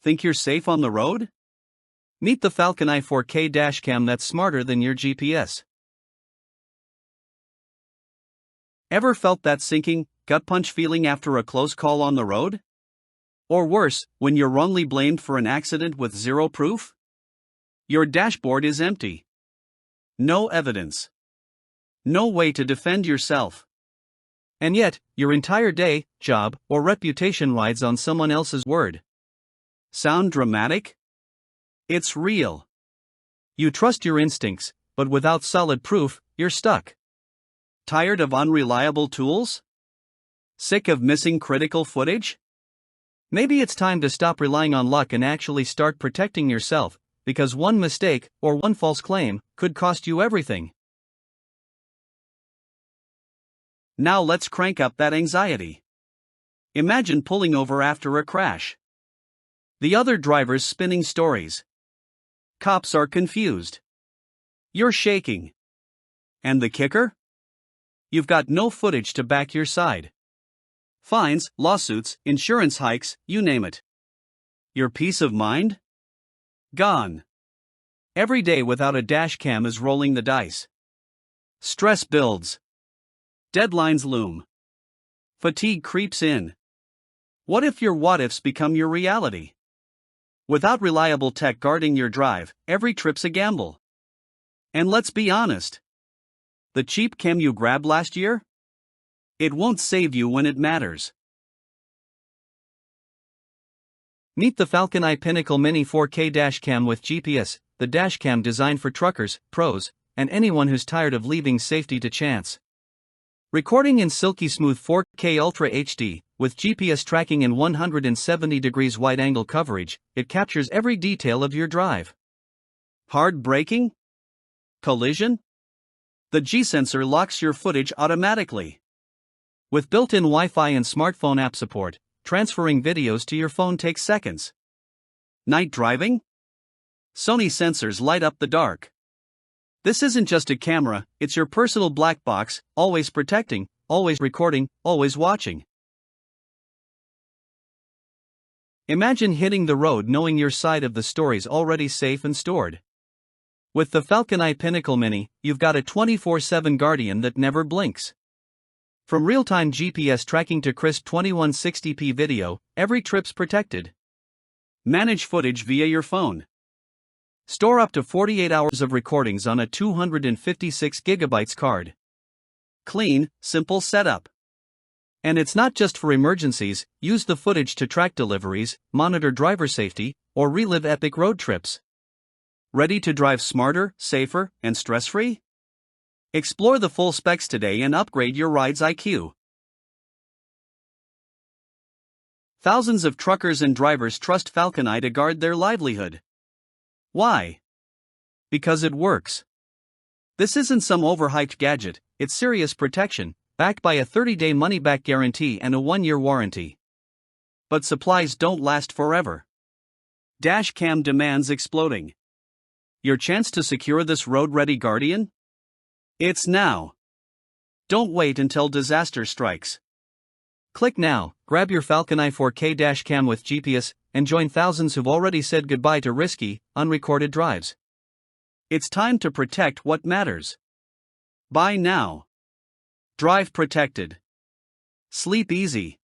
Think you're safe on the road? Meet the FalconEye 4K dashcam that's smarter than your GPS. Ever felt that sinking, gut punch feeling after a close call on the road? Or worse, when you're wrongly blamed for an accident with zero proof? Your dashboard is empty. No evidence. No way to defend yourself. And yet, your entire day, job, or reputation rides on someone else's word. Sound dramatic? It's real. You trust your instincts, but without solid proof, you're stuck. Tired of unreliable tools? Sick of missing critical footage? Maybe it's time to stop relying on luck and actually start protecting yourself, because one mistake, or one false claim, could cost you everything. Now let's crank up that anxiety. Imagine pulling over after a crash. The other drivers spinning stories. Cops are confused. You're shaking. And the kicker? You've got no footage to back your side. Fines, lawsuits, insurance hikes, you name it. Your peace of mind? Gone. Every day without a dash cam is rolling the dice. Stress builds. Deadlines loom. Fatigue creeps in. What if your what-ifs become your reality? Without reliable tech guarding your drive, every trip's a gamble. And let's be honest. The cheap cam you grabbed last year? It won't save you when it matters. Meet the FalconEye Pinnacle Mini 4K dashcam with GPS, the dashcam designed for truckers, pros, and anyone who's tired of leaving safety to chance. Recording in silky smooth 4K Ultra HD, with GPS tracking and 170 degrees wide-angle coverage, it captures every detail of your drive. Hard braking? Collision? The G-sensor locks your footage automatically. With built-in Wi-Fi and smartphone app support, transferring videos to your phone takes seconds. Night driving? Sony sensors light up the dark. This isn't just a camera, it's your personal black box, always protecting, always recording, always watching. Imagine hitting the road knowing your side of the story's already safe and stored. With the FalconEye Pinnacle Mini, you've got a 24/7 guardian that never blinks. From real-time GPS tracking to crisp 2160p video, every trip's protected. Manage footage via your phone. Store up to 48 hours of recordings on a 256GB card. Clean, simple setup. And it's not just for emergencies, use the footage to track deliveries, monitor driver safety, or relive epic road trips. Ready to drive smarter, safer, and stress-free? Explore the full specs today and upgrade your ride's IQ. Thousands of truckers and drivers trust FalconEye to guard their livelihood. Why? Because it works. This isn't some overhyped gadget, it's serious protection, backed by a 30-day money-back guarantee and a 1-year warranty. But supplies don't last forever. Dash cam demands exploding. Your chance to secure this road-ready guardian? It's now. Don't wait until disaster strikes. Click now, grab your FalconEye 4K dashcam with GPS, and join thousands who've already said goodbye to risky, unrecorded drives. It's time to protect what matters. Buy now. Drive protected. Sleep easy.